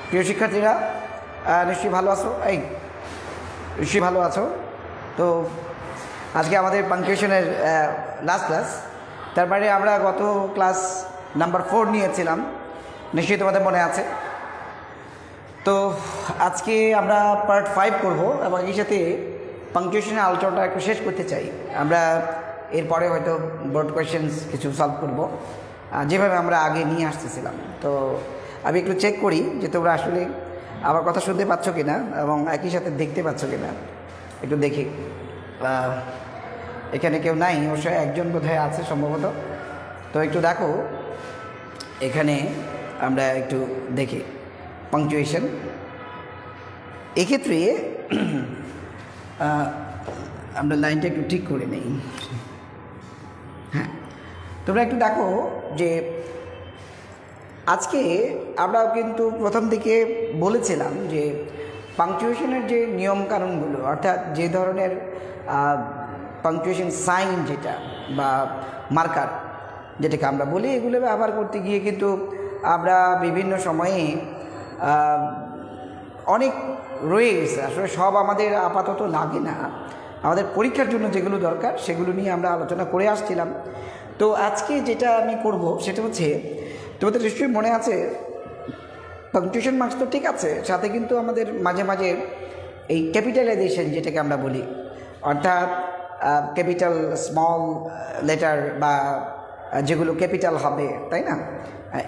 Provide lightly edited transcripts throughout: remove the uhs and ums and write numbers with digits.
প্রিয় শিক্ষার্থীরা নিশ্চয়ই ভালো আছো? নিশ্চয়ই ভালো আছো। তো আজকে আমাদের পাংচুয়েশনের লাস্ট ক্লাস। তারপরে আমরা গত ক্লাস নাম্বার 4 নিয়েছিলাম, নিশ্চয়ই তোমাদের মনে আছে। তো আজকে আমরা পার্ট 5 করব এবং এই সাথে পাংচুয়েশনের আলোচনাটা একটু শেষ করতে চাই। আমরা এরপরে হয়তো বোর্ড কোয়েশ্চেন্স কিছু সলভ করব যেভাবে আমরা আগে নিয়ে আসতেছিলাম। তো আমি একটু চেক করি যে তোমরা আসলে আমার কথা শুনতে পাচ্ছ কি না এবং একই সাথে দেখতে পাচ্ছ কি না, একটু দেখি। এখানে কেউ নাই, অবশ্যই একজন বোধহয় আছে সম্ভবত। তো একটু দেখো, এখানে আমরা একটু দেখি পাংচুয়েশন। এক্ষেত্রে আমরা লাইনটা একটু ঠিক করে নেই। হ্যাঁ, তোমরা একটু দেখো যে আজকে আমরা কিন্তু প্রথম দিকে বলেছিলাম যে পাংচুয়েশনের যে নিয়মকানুনগুলো, অর্থাৎ যে ধরনের পাংচুয়েশন সাইন যেটা বা মার্কার যেটাকে আমরা বলি, এগুলো ব্যবহার করতে গিয়ে কিন্তু আমরা বিভিন্ন সময়ে অনেক রয়ে গেছে। আসলে সব আমাদের আপাতত লাগে না, আমাদের পরীক্ষার জন্য যেগুলো দরকার সেগুলো নিয়ে আমরা আলোচনা করে আসছিলাম। তো আজকে যেটা আমি করব সেটা হচ্ছে, তোমাদের নিশ্চয়ই মনে আছে পাংচুয়েশন মার্কস তো ঠিক আছে, সাথে কিন্তু আমাদের মাঝে মাঝে এই ক্যাপিটালাইজেশন যেটাকে আমরা বলি, অর্থাৎ ক্যাপিটাল স্মল লেটার বা যেগুলো ক্যাপিটাল হবে, তাই না,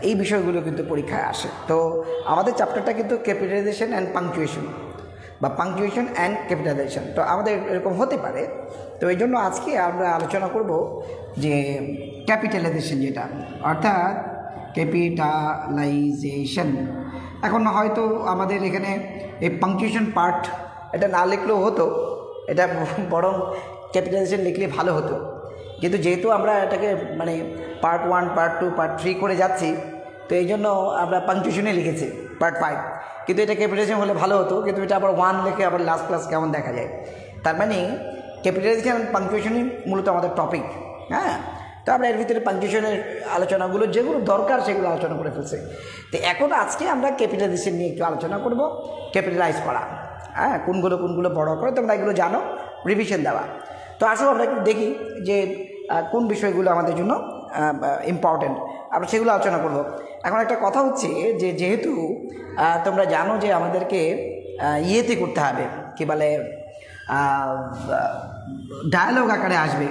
এই বিষয়গুলো কিন্তু পরীক্ষায় আসে। তো আমাদের চ্যাপ্টারটা কিন্তু ক্যাপিটালাইজেশন অ্যান্ড পাংচুয়েশন বা পাংচুয়েশন অ্যান্ড ক্যাপিটালাইজেশন। তো আমাদের এরকম হতে পারে। তো এই জন্য আজকে আমরা আলোচনা করব যে ক্যাপিটালাইজেশন যেটা, অর্থাৎ ক্যাপিটালাইজেশন। এখন হয়তো আমাদের এখানে এই পাংচুয়েশন পার্ট এটা না লিখলেও হতো, এটা বরং ক্যাপিটালাইজেশন লিখলে ভালো হতো। কিন্তু যেহেতু আমরা এটাকে মানে পার্ট 1, পার্ট 2, পার্ট 3 করে যাচ্ছি, তো এই জন্য আমরা পাংচুয়েশনে লিখেছি পার্ট 5। কিন্তু এটা ক্যাপিটালাইজেশন হলে ভালো হতো, কিন্তু এটা আবার 1 লিখে আবার লাস্ট ক্লাস কেমন দেখা যায়। তার মানে ক্যাপিটালাইজেশন অ্যান্ড পাংচুয়েশনই মূলত আমাদের টপিক। হ্যাঁ, তো আমরা এর ভিতরে পাংচুয়েশনের আলোচনাগুলো যেগুলো দরকার সেগুলো আলোচনা করে ফেলছি। তো এখন আজকে আমরা ক্যাপিটালাইজেশন নিয়ে একটু আলোচনা করব, ক্যাপিটালাইজ করা, হ্যাঁ, কোনগুলো বড় করে তোমরা এগুলো জানো, রিভিশন দেওয়া। তো আসলে আমরা একটু দেখি যে কোন বিষয়গুলো আমাদের জন্য ইম্পর্টেন্ট, আমরা সেগুলো আলোচনা করব। এখন একটা কথা হচ্ছে যে যেহেতু তোমরা জানো যে আমাদেরকে ইয়েতে করতে হবে, কি বলে, ডায়ালগ আকারে আসবে।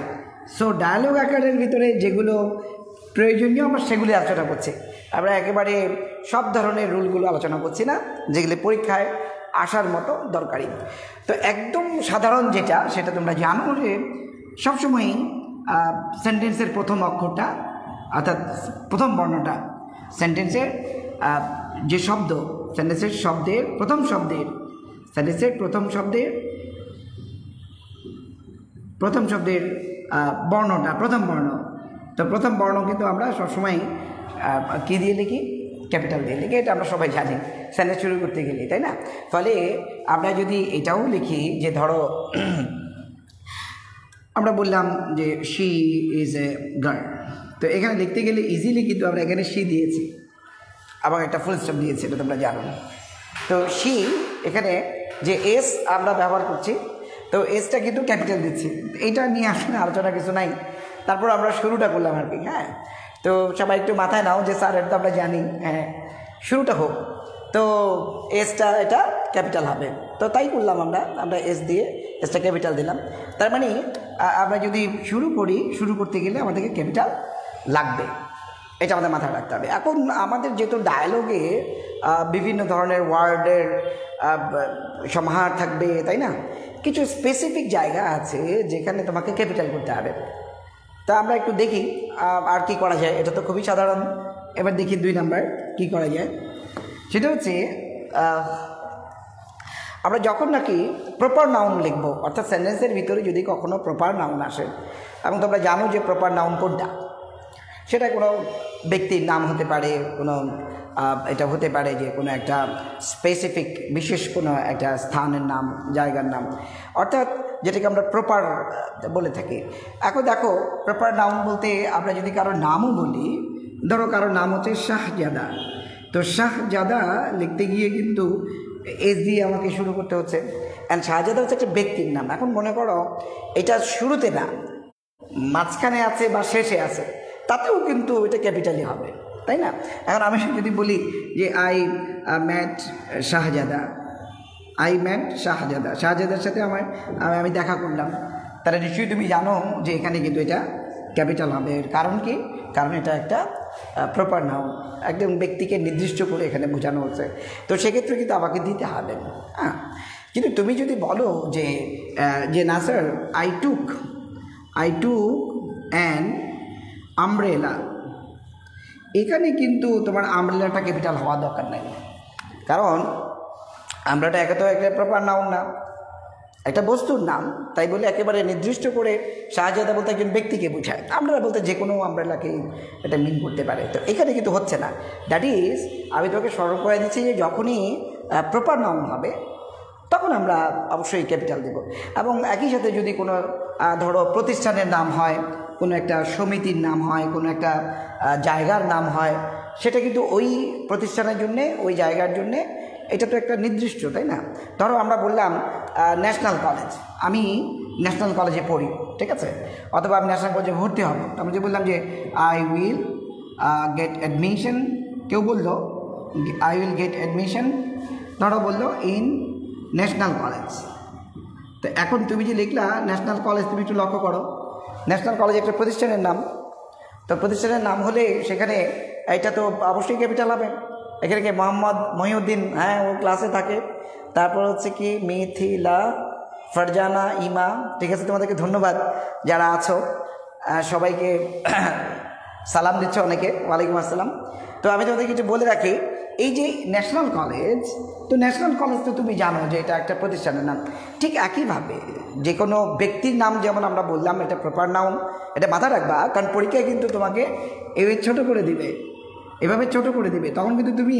সো ডায়ালগ আকারের ভিতরে যেগুলো প্রয়োজনীয় আমরা সেগুলি আলোচনা করছি। আমরা একেবারে সব ধরনের রুলগুলো আলোচনা করছি না, যেগুলি পরীক্ষায় আসার মতো দরকারি। তো একদম সাধারণ যেটা, সেটা তোমরা জানো যে সবসময়ই সেন্টেন্সের প্রথম অক্ষরটা, অর্থাৎ প্রথম বর্ণটা, সেন্টেন্সের যে শব্দ, সেন্টেন্সের প্রথম শব্দের বর্ণটা, প্রথম বর্ণ। তো প্রথম বর্ণ কিন্তু আমরা সবসময় কী দিয়ে লিখি? ক্যাপিটাল দিয়ে লিখি। এটা আমরা সবাই জানি সেন্টেন্স শুরু করতে গেলে, তাই না? ফলে আমরা যদি এটাও লিখি যে ধরো আমরা বললাম যে শি ইজ এ গার্ল, তো এখানে লিখতে গেলে ইজিলি কিন্তু আমরা এখানে শি দিয়েছি, আবার একটা ফুল স্টপ দিয়েছি, এটা তোমরা জানো। তো শি, এখানে যে এস আমরা ব্যবহার করছি, তো এসটা কিন্তু ক্যাপিটাল দিচ্ছি। এইটা নিয়ে আসলে আলোচনা কিছু নাই, তারপর আমরা শুরুটা করলাম আর কি। হ্যাঁ, তো সবাই একটু মাথায় নাও যে স্যার এটা তো আমরা জানি, হ্যাঁ, শুরুটা হোক, তো এসটা এটা ক্যাপিটাল হবে। তো তাই করলাম আমরা এস দিয়ে এসটা ক্যাপিটাল দিলাম। তার মানে আমরা যদি শুরু করতে গেলে আমাদেরকে ক্যাপিটাল লাগবে, এটা আমাদের মাথায় রাখতে হবে। এখন আমাদের যেহেতু ডায়ালগে বিভিন্ন ধরনের ওয়ার্ডের সমাহার থাকবে, তাই না, কিছু স্পেসিফিক জায়গা আছে যেখানে তোমাকে ক্যাপিটাল করতে হবে। তা আমরা একটু দেখি আর কি করা যায়। এটা তো খুবই সাধারণ। এবার দেখি 2 নাম্বার কি করা যায়। সেটা হচ্ছে আমরা যখন নাকি প্রপার নাউন লিখব, অর্থাৎ সেন্টেন্সের ভিতরে যদি কখনো প্রপার নাউন আসে, এবং তোমরা জানো যে প্রপার নাউন কোনটা, সেটা কোনো ব্যক্তির নাম হতে পারে, এটা হতে পারে যে কোনো একটা স্পেসিফিক বিশেষ কোনো একটা স্থানের নাম, জায়গার নাম, অর্থাৎ যেটাকে আমরা প্রপার বলে থাকি। এখন দেখো, প্রপার নাউন বলতে আমরা যদি কারোর নামও বলি, ধরো কারোর নাম হচ্ছে শাহজাদা, তো শাহজাদা লিখতে গিয়ে কিন্তু এস দিয়ে আমাকে শুরু করতে হচ্ছে। অ্যান্ড শাহজাদা হচ্ছে একটা ব্যক্তির নাম। এখন মনে করো এটা শুরুতে না, মাঝখানে আছে বা শেষে আছে, তাতেও কিন্তু এটা ক্যাপিটালই হবে, তাই না? এখন আমি যদি বলি যে I met Shahzada, I met Shahzada, শাহজাদার সাথে আমি দেখা করলাম, তাহলে নিশ্চয়ই তুমি জানো যে এখানে কিন্তু এটা ক্যাপিটাল হবে। এর কারণ কি? কারণ এটা একটা প্রপার নাউন, একদম ব্যক্তিকে নির্দিষ্ট করে এখানে বোঝানো হচ্ছে। তো সেক্ষেত্রে কিন্তু আমাকে দিতে হবে। হ্যাঁ, কিন্তু তুমি যদি বলো যে না sir I took an umbrella, এখানে কিন্তু তোমার আমব্রেলাটা ক্যাপিটাল হওয়া দরকার নাই, কারণ আমব্রেলাটা একে তো একটা প্রপার নাউন না, একটা বস্তুর নাম। তাই বলে একেবারে নির্দিষ্ট করে শাহজাদা বলতে একজন ব্যক্তিকে বোঝায়, আমব্রেলা বলতে যে কোনো আমব্রেলাকেই এটা মিন করতে পারে। তো এখানে কিন্তু হচ্ছে না। দ্যাট ইজ, আমি তোকে স্মরণ করে দিচ্ছি যে যখনই প্রপার নাউন হবে তখন আমরা অবশ্যই ক্যাপিটাল দেব। এবং একই সাথে যদি কোনো ধরো প্রতিষ্ঠানের নাম হয়, কোনো একটা সমিতির নাম হয়, কোনো একটা জায়গার নাম হয়, সেটা কিন্তু ওই প্রতিষ্ঠানের জন্যে, ওই জায়গার জন্যে এটা তো একটা নির্দিষ্ট, তাই না? ধরো আমরা বললাম ন্যাশনাল কলেজ, আমি ন্যাশনাল কলেজে পড়ি, ঠিক আছে? অথবা আমি ন্যাশনাল কলেজে ভর্তি হব, আমি যে বললাম যে আই উইল গেট অ্যাডমিশন, কেউ বললো আই উইল গেট অ্যাডমিশন, ধরো বললো ইন ন্যাশনাল কলেজ। তো এখন তুমি যে লিখলা ন্যাশনাল কলেজ, তুমি একটু লক্ষ্য করো, ন্যাশনাল কলেজ একটা প্রতিষ্ঠানের নাম। তো প্রতিষ্ঠানের নাম হলে সেখানে এটা তো অবশ্যই ক্যাপিটাল হবে। এখানে কি মোহাম্মদ মহিউদ্দিন, হ্যাঁ ও ক্লাসে থাকে। তারপর হচ্ছে কি মিথিলা, ফারজানা, ইমা, ঠিক আছে? তোমাদেরকে ধন্যবাদ যারা আছো, সবাইকে সালাম দিচ্ছ অনেকে, ওয়ালাইকুম আসসালাম। তো আমি তোমাদের কিছু বলে রাখি, এই যে ন্যাশনাল কলেজ, তো ন্যাশনাল কলেজ তো তুমি জানো যে এটা একটা প্রতিষ্ঠানের নাম। ঠিক একইভাবে যে কোনো ব্যক্তির নাম যেমন আমরা বললাম এটা প্রপার নাউন, এটা মাথায় রাখবা, কারণ পরীক্ষায় কিন্তু তোমাকে এভাবে ছোটো করে দিবে, এভাবে ছোটো করে দিবে, তখন কিন্তু তুমি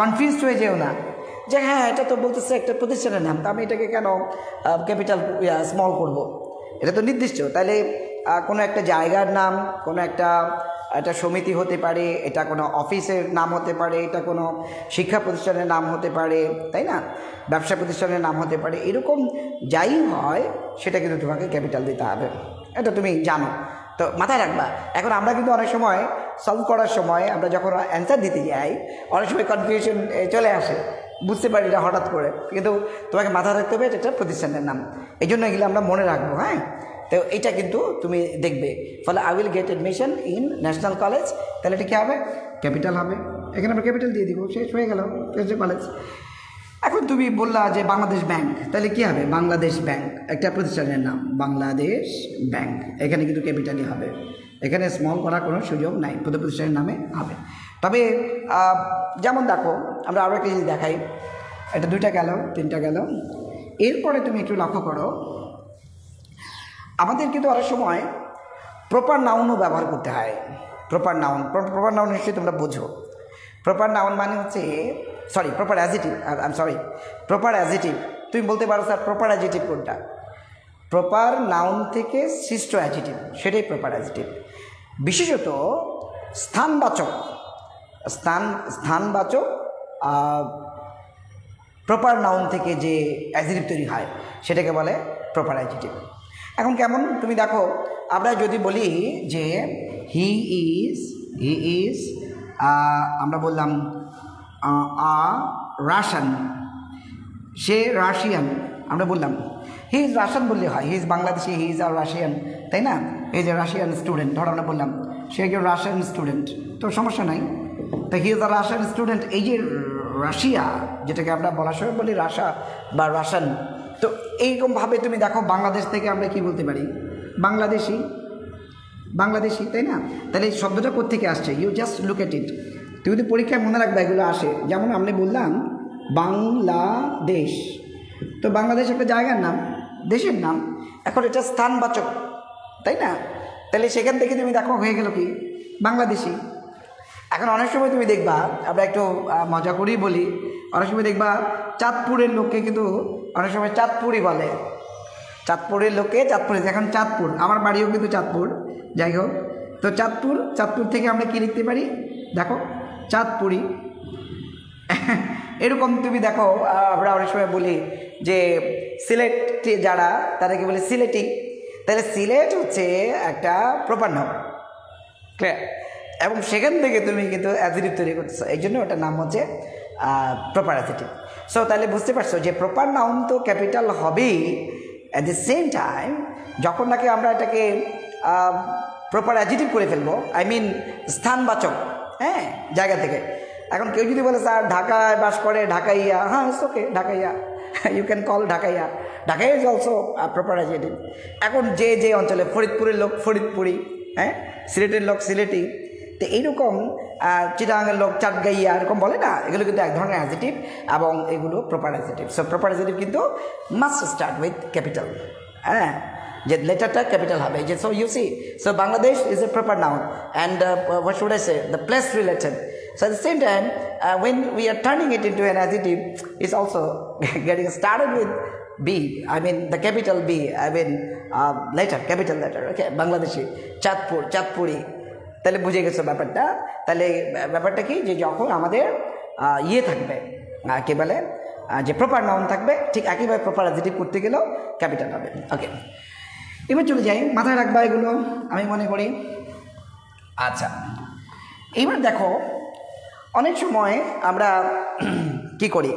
কনফিউজড হয়ে যেও না যে হ্যাঁ এটা তো বলতেছে একটা প্রতিষ্ঠানের নাম, তো আমি এটাকে কেন ক্যাপিটাল স্মল করব? এটা তো নির্দিষ্ট। তাহলে কোনো একটা জায়গার নাম, কোনো একটা সমিতি হতে পারে, এটা কোনো অফিসের নাম হতে পারে, এটা কোনো শিক্ষা প্রতিষ্ঠানের নাম হতে পারে, তাই না? ব্যবসা প্রতিষ্ঠানের নাম হতে পারে, এরকম যাই হয় সেটা কিন্তু তোমাকে ক্যাপিটাল দিতে হবে, এটা তুমি জানো। তো মাথায় রাখবা। এখন আমরা কিন্তু অনেক সময় সলভ করার সময় আমরা যখন অ্যান্সার দিতে যাই অনেক সময় কনফিউশন চলে আসে, বুঝতে পারি এটা হঠাৎ করে, কিন্তু তোমাকে মাথায় রাখতে হবে এটা প্রতিষ্ঠানের নাম, এই জন্য এগুলো আমরা মনে রাখবো। হ্যাঁ, তো এটা কিন্তু তুমি দেখবে। ফলে I will get admission in national college, তাহলে এটা কী হবে? ক্যাপিটাল হবে। এখানে আমরা ক্যাপিটাল দিয়ে দিব, শেষ হয়ে গেল কলেজ। এখন তুমি বললা যে বাংলাদেশ ব্যাংক, তাহলে কী হবে? বাংলাদেশ ব্যাংক একটা প্রতিষ্ঠানের নাম, বাংলাদেশ ব্যাংক, এখানে কিন্তু ক্যাপিটালই হবে, এখানে স্মল করার কোনো সুযোগ নাই, প্রতিষ্ঠানের নামে হবে। তবে যেমন দেখো, আমরা আরও একটা জিনিস দেখাই, এটা 2টা গেল, 3টা গেল। এরপরে তুমি একটু লক্ষ্য করো, আমাদের কিন্তু অনেক সময় প্রপার নাউনও ব্যবহার করতে হয়। প্রপার নাউন নিশ্চয়ই তোমরা বোঝো। প্রপার নাউন মানে হচ্ছে প্রপার অ্যাজিটিভ। তুমি বলতে পারো স্যার প্রপার অ্যাজিটিভ কোনটা? প্রপার নাউন থেকে সৃষ্ট অ্যাজিটিভ, সেটাই প্রপার অ্যাজিটিভ। বিশেষত স্থানবাচক প্রপার নাউন থেকে যে অ্যাজিটিভ তৈরি হয় সেটাকে বলে প্রপার অ্যাজিটিভ। এখন কেমন তুমি দেখো, আমরা যদি বলি যে হি ইজ আমরা বললাম রাশিয়ান, সে রাশিয়ান, আমরা বললাম হি ইজ রাশিয়ান বললে হয়, he is Bangladeshi, he is আর রাশিয়ান, তাই না? এই যে রাশিয়ান স্টুডেন্ট, ধরো আমরা বললাম সে একজন রাশিয়ান স্টুডেন্ট, তো সমস্যা নাই। তো হি ইজ আর রাশিয়ান স্টুডেন্ট, এই যে রাশিয়া যেটাকে আমরা বলার সময় বলি রাশা বা রাশান, তো এইরকমভাবে তুমি দেখো বাংলাদেশ থেকে আমরা কি বলতে পারি? বাংলাদেশি, তাই না? তাহলে এই শব্দটা কোত্থেকে আসছে? ইউ জাস্ট লুক এট ইট। তুমি যদি পরীক্ষায় মনে রাখবে এগুলো আসে, যেমন আমরা বললাম বাংলাদেশ, তো বাংলাদেশ একটা জায়গার নাম, দেশের নাম, এখন এটা স্থানবাচক, তাই না? তাহলে সেখান থেকে তুমি দেখো হয়ে গেল কি? বাংলাদেশি। এখন অনেক সময় তুমি দেখবা, আমরা একটু মজা করেই বলি, অনেক সময় দেখবা চাঁদপুরের লোককে কিন্তু অনেক সময় চাঁদপুরি বলে, চাঁদপুরের লোককে চাঁদপুরি। এখন চাঁদপুর, আমার বাড়িও কিন্তু চাঁদপুর, যাই হোক, তো চাঁদপুর থেকে আমরা কি লিখতে পারি? দেখো চাঁদপুরি, এরকম তুমি দেখো আমরা অনেক সময় বলি যে সিলেটে যারা তাদেরকে বলে সিলেটি, তাহলে সিলেট হচ্ছে একটা প্রপার নাউন, ক্লিয়ার, এবং সেখান থেকে তুমি কিন্তু অ্যাডজেক্টিভ তৈরি করতেছো, এই জন্য ওটার নাম হচ্ছে প্রপার অ্যাডজেক্টিভ। সো তাহলে বুঝতে পারছো যে প্রপার নাউন তো ক্যাপিটাল হবেই, অ্যাট দ্য সেম টাইম যখন নাকি আমরা এটাকে প্রপার অ্যাডজেক্টিভ করে ফেলবো, আই মিন স্থানবাচক, হ্যাঁ, জায়গা থেকে। এখন কেউ যদি বলে স্যার ঢাকায় বাস করে, ঢাকাইয়া, হ্যাঁ it's okay, Dhakaiya, you can call Dhakaiya, Dhakaiya is also proper adjective. এখন যে অঞ্চলে, ফরিদপুরের লোক ফরিদপুরি, হ্যাঁ, সিলেটের লোক সিলেটি, তো এইরকম চিটাগাংয়ের লোক চাটগাইয়া এরকম বলে না, এগুলো কিন্তু এক ধরনের অ্যাডজেক্টিভ এবং এগুলো proper adjective. So proper adjective কিন্তু মাস্ট স্টার্ট উইথ ক্যাপিটাল, হ্যাঁ, যে লেটারটা ক্যাপিটাল হবে। যে so you see, so Bangladesh is a proper noun and what should I say, the place related. So at the same time, when we are turning it into an adjective, it's also getting started with B. I mean the capital B. I mean letter, capital letter. Okay, Bangladeshi, Chandpur, Chandpuri. তাহলে বুঝে গেছো ব্যাপারটা। তাহলে ব্যাপারটা কি, যে যখন আমাদের ইয়ে থাকবে, কে বলে, যে প্রপার নাউন থাকবে, ঠিক একইভাবে প্রপার অ্যাডজেক্টিভ করতে গেলেও ক্যাপিটাল হবে। ওকে, এবার চলে যাই, মাথায় রাখবা এগুলো আমি মনে করি। আচ্ছা, এইবার দেখো অনেক সময় আমরা কি করি,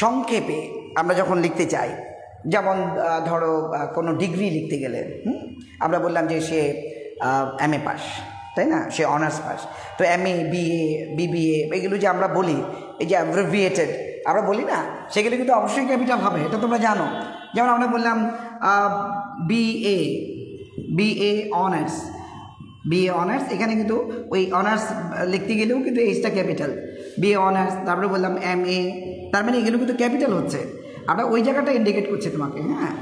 সংক্ষেপে আমরা যখন লিখতে চাই, যেমন ধরো কোনো ডিগ্রি লিখতে গেলে আমরা বললাম যে সে MA পাস, তাই না, সে অনার্স পাস। তো MA, BA, BBA এগুলো যে আমরা বলি, এই যে অ্যাব্রিভিয়েটেড আমরা বলি না, সেগুলো কিন্তু অবশ্যই ক্যাপিটাল হবে, এটা তোমরা জানো। যেমন আমরা বললাম BA অনার্স, BA অনার্স, এখানে কিন্তু ওই অনার্স লিখতে গেলেও কিন্তু এইচটা ক্যাপিটাল, BA অনার্স। তারপরে বললাম MA, তার মানে এগুলো কিন্তু ক্যাপিটাল হচ্ছে, আমরা ওই জায়গাটা ইন্ডিকেট করছি তোমাকে, হ্যাঁ,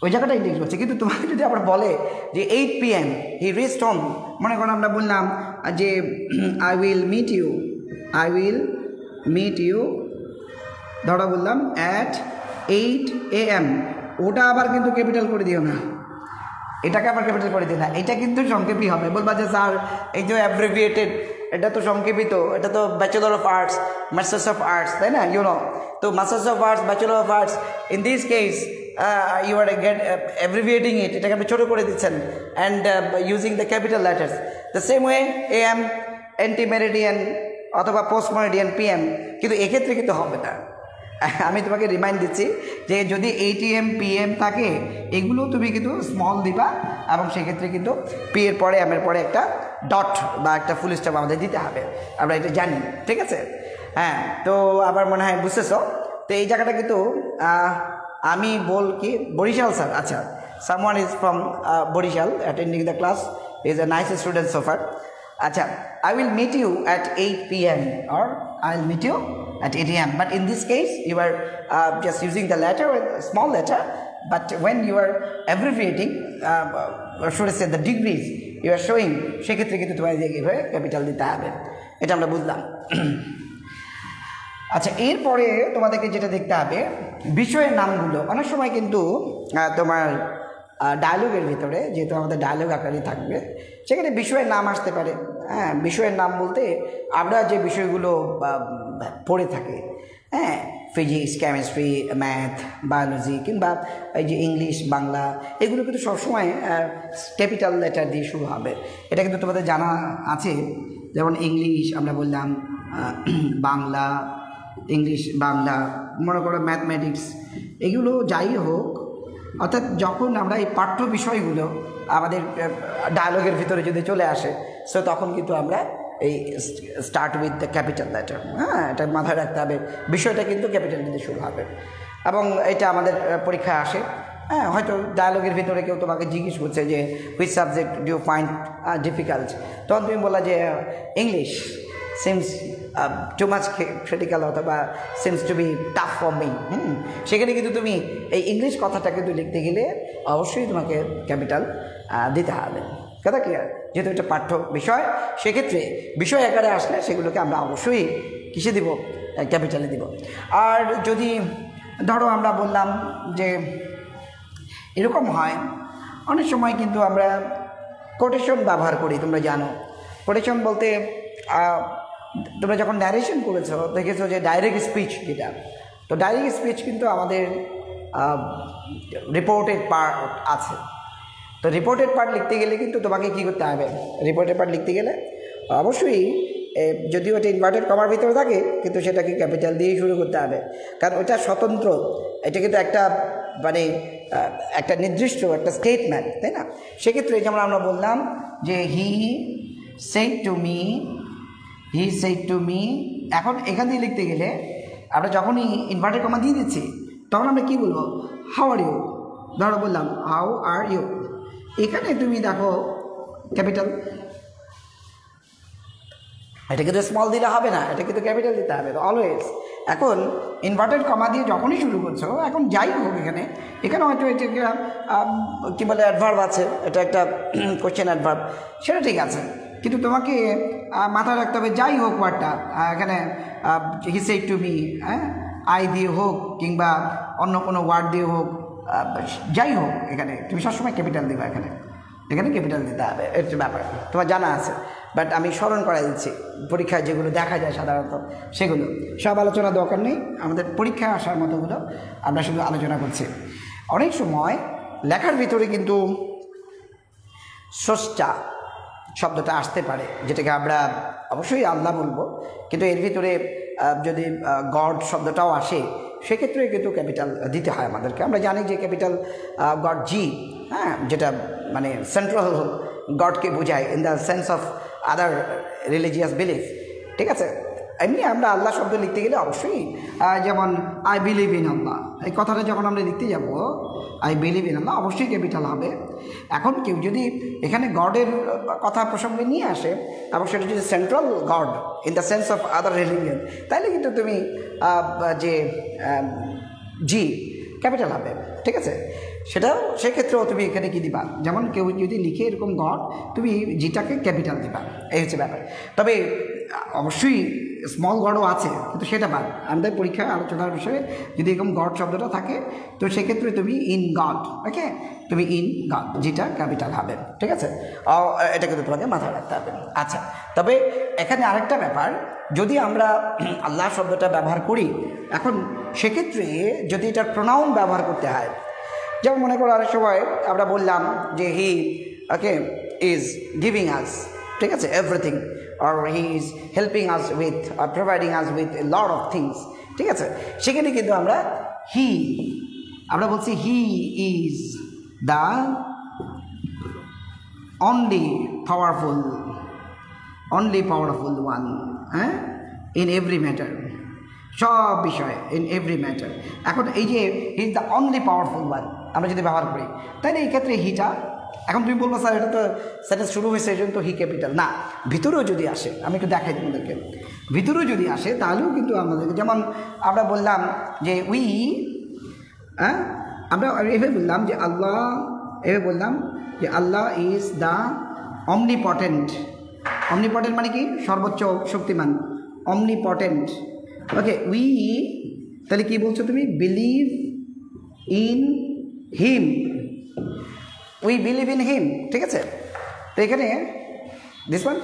ওই জায়গাটা ইন্ডিকেট করছে। কিন্তু তোমাকে যদি আবার বলে যে 8 PM হি রিচড হোম, মনে করো আমরা বললাম যে আই উইল মিট ইউ, ধরো বললাম at 8 AM, ওটা আবার কিন্তু ক্যাপিটাল করে দিও না, এটাকে আবার ক্যাপিটাল করে দিই না, এটা কিন্তু সংক্ষেপই হবে। বলবা যে স্যার এই যে অ্যাব্রিভিয়েটেড, এটা তো সংক্ষেপিত, এটা তো bachelor of arts, masters of arts, তাই না, ইউনো। তো masters of arts, bachelor of arts, in this case you are abbreviating it, এটাকে আপনি ছোটো করে দিচ্ছেন, and using the capital letters. The same way AM, antemeridian অথবা পোস্ট মেরিডিয়ান PM, কিন্তু এক্ষেত্রে কিন্তু হবে না। আমি তোমাকে রিমাইন্ড দিচ্ছি যে যদি ATM PM থাকে, এগুলো তুমি কিন্তু স্মল দিবা, এবং সেক্ষেত্রে কিন্তু P এর পরে M এর পরে একটা ডট বা একটা ফুল স্টপ আমাদের দিতে হবে, আমরা এটা জানি, ঠিক আছে। হ্যাঁ, তো আবার মনে হয় বুঝতেছো। তো এই জায়গাটা কিন্তু আমি কি বরিশাল স্যার, আচ্ছা, someone is from Barishal attending the class, is a nice student so far. আচ্ছা, I will meet you at 8 PM or I'll meet you at 8 AM. But in this case, you are just using the letter, small letter. But when you are abbreviating, or should I say the degrees you are showing, সেক্ষেত্রে কিন্তু তোমার এইভাবে capital দিতে হবে, এটা আমরা বুঝলাম। আচ্ছা, এরপরে তোমাদেরকে যেটা দেখতে হবে, বিষয়ের নামগুলো। অনেক সময় কিন্তু তোমার ডায়লগের ভিতরে, যেহেতু আমাদের ডায়লগ আকারে থাকবে, সেখানে বিষয়ের নাম আসতে পারে। হ্যাঁ, বিষয়ের নাম বলতে আমরা যে বিষয়গুলো পড়ে থাকি, হ্যাঁ, ফিজিক্স, কেমিস্ট্রি, ম্যাথ, বায়োলজি, কিংবা এই যে ইংলিশ, বাংলা, এগুলো কিন্তু সবসময় ক্যাপিটাল লেটার দিয়ে শুরু হবে। এটা কিন্তু তোমাদের জানা আছে। যেমন ইংলিশ আমরা বললাম, বাংলা, ইংলিশ, বাংলা, মনে করো ম্যাথমেটিক্স, এগুলো যাই হোক, অর্থাৎ যখন আমরা এই পাঠ্য বিষয়গুলো আমাদের ডায়ালগের ভিতরে যদি চলে আসে, সো তখন কিন্তু আমরা এই start with the capital letter. হ্যাঁ, এটা মাথায় রাখতে হবে, বিষয়টা কিন্তু ক্যাপিটাল দিয়ে শুরু হবে, এবং এটা আমাদের পরীক্ষায় আসে। হ্যাঁ, হয়তো ডায়ালগের ভিতরে কেউ তোমাকে জিজ্ঞেস করছে যে which subject do you find difficult, তখন তুমি বললা যে English seems too much critical, অথবা seems to be tough for me. সেখানে কিন্তু তুমি এই ইংলিশ কথাটা কিন্তু লিখতে গেলে অবশ্যই তোমাকে ক্যাপিটাল দিতে হবে। কথা ক্লিয়ার? যেহেতু এটা পাঠ্য বিষয়, সেক্ষেত্রে বিষয় আকারে আসলে সেগুলোকে আমরা অবশ্যই কিসে দিব? ক্যাপিটালে দিব। আর যদি ধরো আমরা বললাম যে এরকম হয়, অনেক সময় কিন্তু আমরা কোটেশন ব্যবহার করি, তোমরা জানো। কোটেশন বলতে তোমরা যখন ন্যারেশন করেছো দেখেছো যে ডাইরেক্ট স্পিচ যেটা, তো ডাইরেক্ট স্পিচ কিন্তু আমাদের রিপোর্টেড পার্ট আছে। তো রিপোর্টেড পার্ট লিখতে গেলে কিন্তু তোমাকে কী করতে হবে, রিপোর্টেড পার্ট লিখতে গেলে অবশ্যই যদিও এটা ইনভার্টেড কমার ভিতরে থাকে কিন্তু সেটাকে ক্যাপিটাল দিয়েই শুরু করতে হবে, কারণ ওটা স্বতন্ত্র, এটা কিন্তু একটা মানে একটা নির্দিষ্ট একটা স্টেটমেন্ট, তাই না? সেক্ষেত্রে যেমন আমরা বললাম যে হি সেড টু মি, এখন এখান দিয়ে লিখতে গেলে আমরা যখনই ইনভার্টেড কমা দিয়ে দিচ্ছি তখন আমরা কী বলবো, হাউ আর ইউ, ধরো বললাম হাউ আর ইউ, এখানে তুমি দেখো ক্যাপিটাল, এটা কিন্তু স্মল দিলে হবে না, এটা কিন্তু ক্যাপিটাল দিতে হবে অলওয়েজ। এখন ইনভার্টেড কমা দিয়ে যখনই শুরু করছো, এখন যাই হোক এখানে হয়তো এটা কী বলে অ্যাডভার্ব আছে, এটা একটা কোশ্চেন অ্যাডভার্ব, সেটা ঠিক আছে, কিন্তু তোমাকে মাথায় রাখতে হবে যাই হোক ওয়ার্ডটা এখানে হি সেড টু মি, হ্যাঁ, আই দিয়ে হোক কিংবা অন্য কোনো ওয়ার্ড দিয়ে হোক, যাই হোক এখানে তুমি সবসময় ক্যাপিটাল দিবা, এখানে ক্যাপিটাল দিতে হবে, এর ব্যাপার তোমার জানা আছে, বাট আমি স্মরণ করা দিচ্ছি পরীক্ষায় যেগুলো দেখা যায় সাধারণত সেগুলো সব আলোচনা দরকার নেই, আমাদের পরীক্ষায় আসার মতোগুলো আমরা শুধু আলোচনা করছি। অনেক সময় লেখার ভিতরে কিন্তু স্রষ্টা শব্দটা আসতে পারে, যেটাকে আমরা অবশ্যই আল্লাহ বলবো, কিন্তু এর ভিতরে যদি গড শব্দটাও আসে সেক্ষেত্রে কিন্তু ক্যাপিটাল দিতে হয় আমাদেরকে। আমরা জানি যে ক্যাপিটাল গড জি, হ্যাঁ, যেটা মানে সেন্ট্রাল গডকে বোঝায় in the sense of other religious belief, ঠিক আছে? এমনি আমরা আল্লাহ শব্দ লিখতে গেলে অবশ্যই যেমন আই বিলিভ ইন আল্লাহ, এই কথাটা যখন আমরা লিখতে যাব আই বিলিভ ইন আল্লাহ অবশ্যই ক্যাপিটাল হবে। এখন কেউ যদি এখানে গডের কথা প্রসঙ্গে নিয়ে আসে এবং সেটা যদি central god in the sense of other religion, তাহলে কিন্তু তুমি যে জি ক্যাপিটাল হবে, ঠিক আছে? সেটাও সেক্ষেত্রেও তুমি এখানে কী দিবা, যেমন কেউ যদি লিখে এরকম গড, তুমি জিটাকে ক্যাপিটাল দিবা, এই হচ্ছে ব্যাপার। তবে অবশ্যই স্মল গডও আছে, কিন্তু সেটা বাদ, আমাদের পরীক্ষায় আলোচনার বিষয়ে যদি এরকম গড শব্দটা থাকে তো সেক্ষেত্রে তুমি ইন গড, ওকে, তুমি ইন গড যেটা ক্যাপিটাল হবে, ঠিক আছে? এটা কিন্তু তোমাকে মাথায় রাখতে হবে। আচ্ছা, তবে এখানে আরেকটা ব্যাপার, যদি আমরা আল্লাহ শব্দটা ব্যবহার করি, এখন সেক্ষেত্রে যদি এটার প্রোনাউন ব্যবহার করতে হয়, যেমন মনে করো আরেক সময় আমরা বললাম যে হি ওকে ইজ গিভিং আস, ঠিক আছে, everything, or he is helping us with or providing us with a lot of things, ঠিক আছে? সেখানে কিন্তু আমরা বলছি he is the only powerful one, হ্যাঁ, ইন এভরি ম্যাটার, সব বিষয়ে ইন এভরি ম্যাটার। এখন এই যে he is the only powerful one আমরা যদি ব্যবহার করি, তাহলে এই ক্ষেত্রে হিটা, এখন তুমি বলবো স্যার এটা তো সেন্টেন্স শুরু হয়েছে এই জন্য তো হি ক্যাপিটাল, না, ভিতরেও যদি আসে, আমি একটু দেখাই তোমাদেরকে, ভিতরেও যদি আসে তাহলেও কিন্তু আমাদেরকে, যেমন আমরা বললাম যে উই, হ্যাঁ, আমরা এভাবে বললাম যে আল্লাহ, এভাবে বললাম যে আল্লাহ ইজ দ্য অমনিপটেন্ট মানে কি, সর্বোচ্চ শক্তিমান, অমনিপটেন্ট, ওকে। উই, তাহলে কি বলছো তুমি, believe in him, we believe in him, ঠিক আছে? তো এখানে দিস ওয়ান,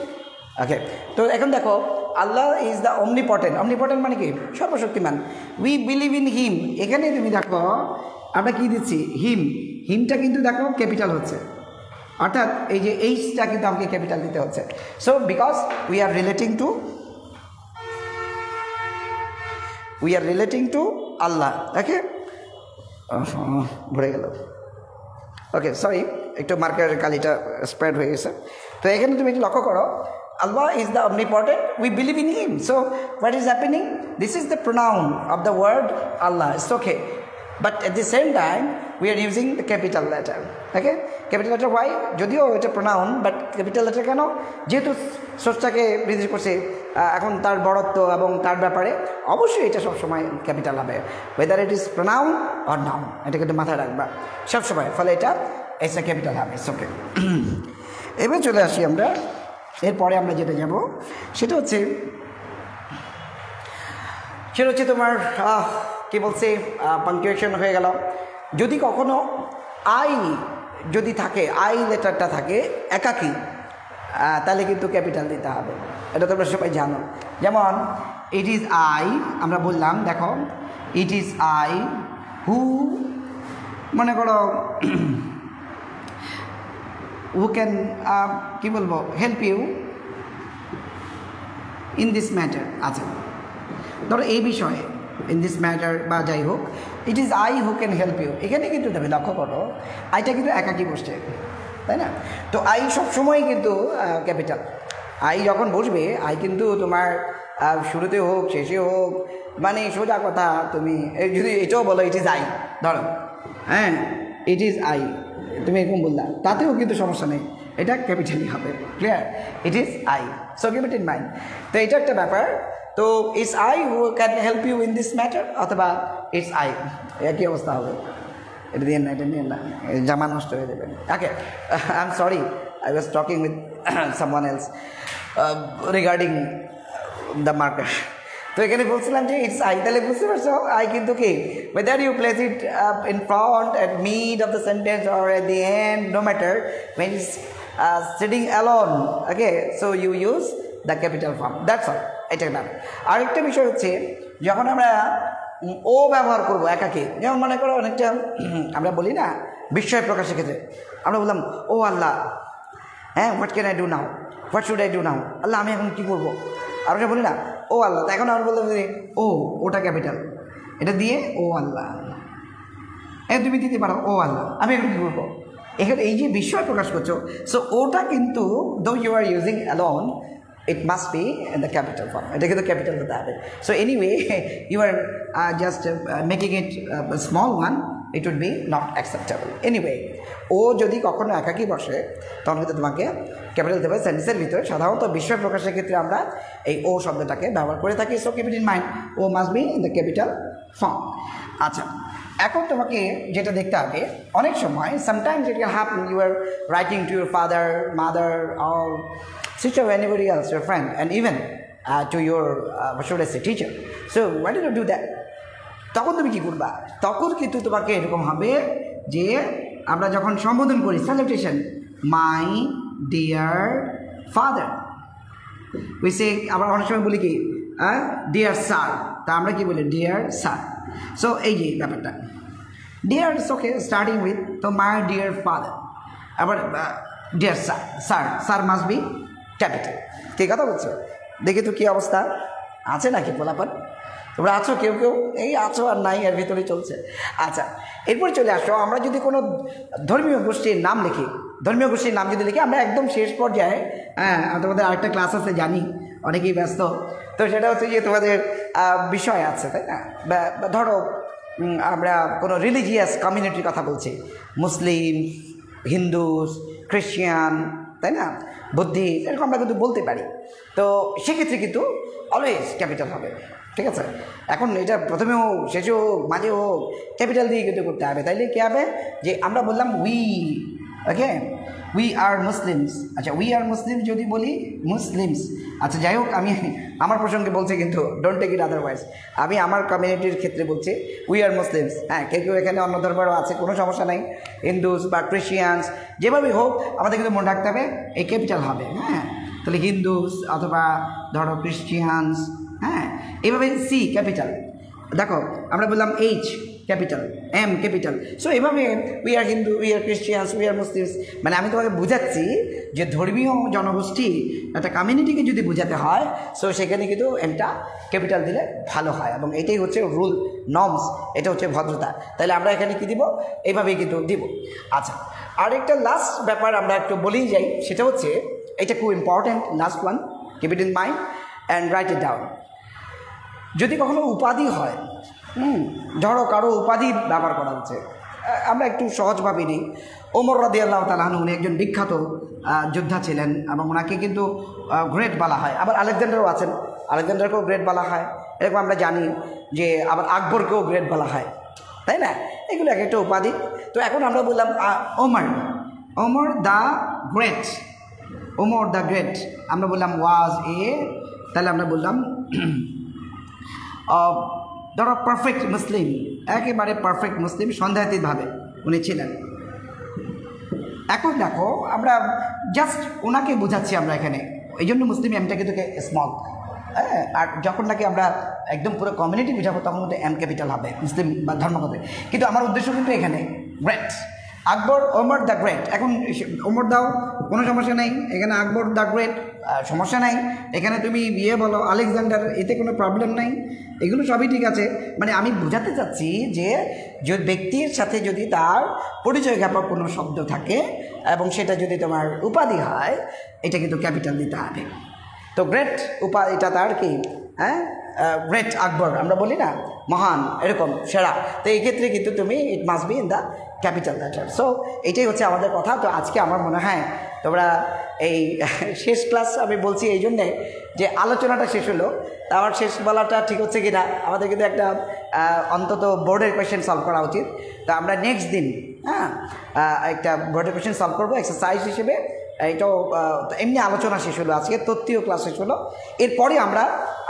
ওকে। তো এখন দেখো আল্লাহ ইজ দ্য অমনিপটেন্ট মানে কি, সর্বশক্তিমান, উই বিলিভ ইন হিম, এখানে তুমি দেখো আমরা কি দিচ্ছি, হিমটা কিন্তু দেখো ক্যাপিটাল হচ্ছে, অর্থাৎ এই যে এইচটা কিন্তু আমাকে ক্যাপিটাল দিতে হচ্ছে। So because we are relating to Allah, okay, ভরে গেল, ওকে, সরি, একটু মার্কারের কালিটা স্প্রেড হয়ে গেছে। তো এখানে তুমি লক্ষ্য করো, Allah is the omnipotent, we believe in him. So what is happening, this is the pronoun of the word Allah, it's okay, but at the same time we are using the capital letter, okay, capital letter, why, যদিও এটা pronoun but capital letter কেন, যেহেতু স্রষ্টাকে নির্দেশ করছে, এখন তার বড়ত্ব এবং তার ব্যাপারে অবশ্যই এটা সবসময় ক্যাপিটাল হবে, whether it is pronoun or noun, এটা কিন্তু মাথায় রাখবা সবসময়, ফলে এটা এসে ক্যাপিটাল হবে, ওকে। এবার চলে আসি আমরা, এরপরে আমরা যেটা যাব সেটা হচ্ছে তোমার কি বলছে, পাংচুয়েশন হয়ে গেল। যদি কখনো আই যদি থাকে, আই লেটারটা থাকে একাকী, তাহলে কিন্তু ক্যাপিটাল দিতে হবে। এটা তোমরা সবাই জানো। যেমন ইট ইজ আই, আমরা বললাম দেখো ইট ইজ আই হু, মনে করো হু ক্যান কি বলবো, help you in this matter. আচ্ছা, ধরো এই বিষয়ে ইন দিস ম্যাটার বা যাই হোক, it is I who can help you. এখানে কিন্তু তুমি লক্ষ্য করো আইটা কিন্তু একাকি বসছে, তাই না? তো আই সবসময় কিন্তু ক্যাপিটাল। আই যখন বসবে, আই কিন্তু তোমার শুরুতে হোক শেষে হোক, মানে সোজা কথা তুমি যদি এটাও বলো ইট ইজ আই, ধরো হ্যাঁ ইট ইজ আই, তুমি এরকম বললা, তাতেও কিন্তু সমস্যা নেই, এটা ক্যাপিটালই হবে। Clear? It is I, so keep it in mind. তো এটা একটা ব্যাপার। তো it's I who can help you in this matter, অথবা ইটস আই, একই অবস্থা হবে। এটা দিয়ে না, এটা নিয়ে না, জামা নষ্ট হয়ে যাবে। Okay, I am sorry, I was talking with someone else regarding the marker. তো এখানে বলছিলাম যে ইটস আই, তাহলে বুঝতে পারছো আই কিন্তু কি, whether you place it in front, at mid of the sentence or at the end, no matter, when it's sitting alone, okay, so you use the capital form, that's all. এটা না। আরেকটা বিষয় হচ্ছে যখন আমরা ও ব্যবহার করবো একাকে, যেমন মনে করো অনেকটা আমরা বলি না বিস্ময় প্রকাশের ক্ষেত্রে, আমরা বললাম ও আল্লাহ, হ্যাঁ what can I do now, what should I do now, Allah আমি এখন কী করবো, আমরা বলি না ও আল্লাহ। এখন আমরা বললাম যে ও, ওটা ক্যাপিটাল, এটা দিয়ে ও আল্লাহ, তুমি দিতে পারো ও আল্লাহ, আমি এখন কী করবো, এখানে এই যে বিস্ময় প্রকাশ করছো, সো ওটা কিন্তু though you are using alone, it must be in the capital form. এটা কিন্তু ক্যাপিটাল হতে হবে। So anyway you are just making it a small one, it would be not acceptable. Anyway, ও যদি কখনো একাকি বসে তখন কিন্তু তোমাকে ক্যাপিটাল দেবে। সেন্টেন্সের ভিতরে সাধারণত বিস্ময় প্রকাশের ক্ষেত্রে আমরা এই ও শব্দটাকে ব্যবহার করে থাকি। So keep it in mind, ও must be in the capital form. আচ্ছা, এখন তোমাকে যেটা দেখতে হবে, অনেক সময় sometimes it can happen you are writing to your father, mother or sister or anybody else, your friend, and even to your what should I say, teacher. So why do you do that? তখন তুমি কী করবা? তখন কিন্তু তোমাকে এরকম হবে যে আমরা যখন সম্বোধন করি salutation, my dear father, we say, আবার অনেক সময় বলি কি ডিয়ার স্যার, তা আমরা কি বলি ডিয়ার স্যার। সো এই যে ব্যাপারটা dear is okay starting with, তো মাই ডিয়ার ফাদার, আবার dear sir, sir, sir must be capital. কী কথা বলছো? দেখি তো কী অবস্থা আছে নাকি পোলাপান, তোমরা আছো কেউ কেউ, এই আছো আর নাই এর ভিতরেই চলছে। আচ্ছা, এরপরে চলে আসো, আমরা যদি কোনো ধর্মীয় গোষ্ঠীর নাম লিখি, ধর্মীয় গোষ্ঠীর নাম যদি লিখি, আমরা একদম শেষ পর্যায়ে, হ্যাঁ তোমাদের আরেকটা ক্লাস আছে জানি, অনেকেই ব্যস্ত, তো সেটা হচ্ছে যে তোমাদের বিষয় আছে, তাই না? ধরো আমরা কোনো রিলিজিয়াস কমিউনিটির কথা বলছি, মুসলিম, হিন্দুস, খ্রিশ্চান, তাই না, বুদ্ধি, এরকম আমরা কিন্তু বলতে পারি। তো সেক্ষেত্রে কিন্তু অলওয়েজ ক্যাপিটাল হবে, ঠিক আছে? এখন এটা প্রথমে হোক, শেষে হোক, মাঝে হোক, ক্যাপিটাল দিয়ে কিন্তু করতে হবে। তাইলে কী হবে যে আমরা বললাম we, okay, we are Muslims. আচ্ছা, উই আর মুসলিমস যদি বলি মুসলিমস, আচ্ছা যাই হোক, আমি আমার প্রসঙ্গে বলছি কিন্তু ডোন্ট টেক ইট আদারওয়াইজ, আমি আমার কমিউনিটির ক্ষেত্রে বলছি উই আর মুসলিমস। হ্যাঁ, কেউ কেউ এখানে অন্য ধর্মেরও আছে, কোনো সমস্যা নাই, হিন্দুস বা ক্রিশ্চিয়ানস, যেভাবেই হোক আমাদের কিন্তু মনে রাখতে হবে এই ক্যাপিটাল হবে। হ্যাঁ, তাহলে হিন্দুস অথবা ধরো ক্রিশ্চিয়ানস, হ্যাঁ এইভাবে সি ক্যাপিটাল, দেখো আমরা বললাম H capital, M capital. So এভাবে we are Hindu, we are Christians, we are Muslims, মানে আমি তোমাকে বুঝাচ্ছি যে ধর্মীয় জনগোষ্ঠী একটা কমিউনিটিকে যদি বোঝাতে হয়, সো সেখানে কিন্তু এমটা ক্যাপিটাল দিলে ভালো হয়, এবং এটাই হচ্ছে রুল নর্মস, এটা হচ্ছে ভদ্রতা। তাহলে আমরা এখানে কি দিব, এইভাবেই কিন্তু দিব। আচ্ছা, আরেকটা লাস্ট ব্যাপার আমরা একটু বলেই যাই, সেটা হচ্ছে এটা খুব important, last one, keep it in mind and right it down. যদি কখনো উপাধি হয়, ধরো কারো উপাধি ব্যবহার করা হচ্ছে, আমরা একটু সহজভাবে নিই। ওমর রাদিয়াল্লাহু তাআলা আনহু, উনি একজন বিখ্যাত যোদ্ধা ছিলেন এবং ওনাকে কিন্তু গ্রেট বলা হয়। আবার আলেকজান্ডারও আছেন, আলেকজান্ডারকেও গ্রেট বলা হয়, এরকম আমরা জানি যে আবার আকবরকেও গ্রেট বলা হয়, তাই না? এগুলো এক একটা উপাধি। তো এখন আমরা বললাম Omar, Omar the great, Omar the great, আমরা বললাম ওয়াজ এ, তাহলে আমরা বললাম ধরো পারফেক্ট মুসলিম, একেবারে পারফেক্ট মুসলিম, সন্দেহাতীতভাবে উনি ছিলেন। এখন দেখো আমরা জাস্ট ওনাকে বোঝাচ্ছি আমরা এখানে, এই জন্য মুসলিম এমটা কিন্তু স্মল। হ্যাঁ, আর যখন নাকি আমরা একদম পুরো কমিউনিটি বুঝাবো তখন কিন্তু এম ক্যাপিটাল হবে মুসলিম বা ধর্মপদে। কিন্তু আমার উদ্দেশ্য কিন্তু এখানে great Akbar, Omar the great. এখন ওমর দাও কোনো সমস্যা নেই, এখানে আকবর দ্য গ্রেট সমস্যা নাই, এখানে তুমি বিয়ে বলো আলেকজান্ডার, এতে কোনো প্রবলেম নাই, এগুলো সবই ঠিক আছে। মানে আমি বোঝাতে চাচ্ছি যে ব্যক্তির সাথে যদি তার পরিচয় জ্ঞাপক কোনো শব্দ থাকে এবং সেটা যদি তোমার উপাধি হয়, এটা কিন্তু ক্যাপিটাল দিতে হবে। তো গ্রেট এটা তার কি, হ্যাঁ গ্রেট আকবর আমরা বলি না, মহান, এরকম সেরা। তো এই ক্ষেত্রে কিন্তু তুমি it must be in the capital letter. So এটাই হচ্ছে আমাদের কথা। তো আজকে আমার মনে হয় তোমরা এই শেষ ক্লাস আমি বলছি এই জন্যে যে আলোচনাটা শেষ হলো, তা আমার শেষ বলাটা ঠিক হচ্ছে কি না, আমাদের কিন্তু একটা অন্তত বোর্ডের কোয়েশ্চেন সলভ করা উচিত। তা আমরা নেক্সট দিন একটা বোর্ডের কোয়েশ্চেন সলভ করবো এক্সারসাইজ হিসেবে। এটাও এমনি আলোচনা শেষ হলো, আজকে তত্ত্বীয় ক্লাস শেষ হলো। এরপরে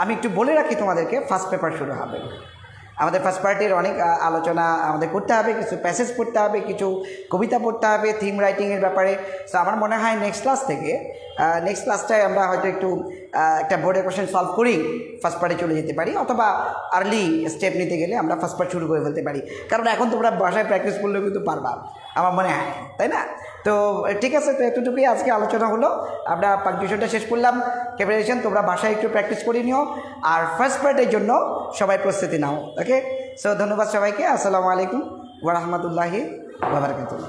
আমি একটু বলে রাখি তোমাদেরকে ফার্স্ট পেপার শুরু হবে। আমাদের ফার্স্ট পার্টির অনেক আলোচনা আমাদের করতে হবে, কিছু প্যাসেজ পড়তে হবে, কিছু কবিতা পড়তে হবে থিম রাইটিংয়ের ব্যাপারে। সো আমার মনে হয় নেক্সট ক্লাসটায় আমরা হয়তো একটু একটা বোর্ডের কোয়েশ্চেন সলভ করেই ফার্স্ট পার্টে চলে যেতে পারি, অথবা আর্লি স্টেপ নিতে গেলে আমরা ফার্স্ট পার্ট শুরু করে ফেলতে পারি। কারণ এখন তোমরা বাসায় প্র্যাকটিস করলেও কিন্তু পারবা আমার মনে হয়, তাই না? তো ঠিক আছে, তো এতটুকুই আজকে আলোচনা হলো। আমরা পাংচুয়েশনটা শেষ করলাম, প্রিপারেশন তোমরা বাসায় একটু প্র্যাকটিস করে নিও, আর ফার্স্ট পার্টের জন্য সবাই প্রস্তুতি নাও। ওকে, সো ধন্যবাদ সবাইকে। আসসালামু আলাইকুম ওয়া রাহমাতুল্লাহি ওয়া বারাকাতুহু।